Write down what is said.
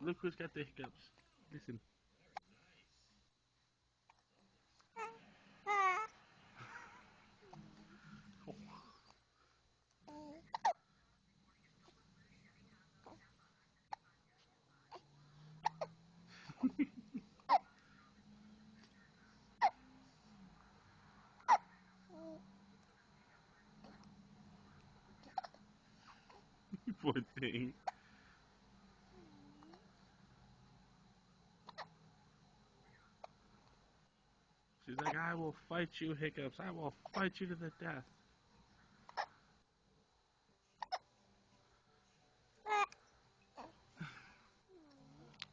Look who's got the hiccups. Listen. Poor thing. She's like, I will fight you, hiccups. I will fight you to the death.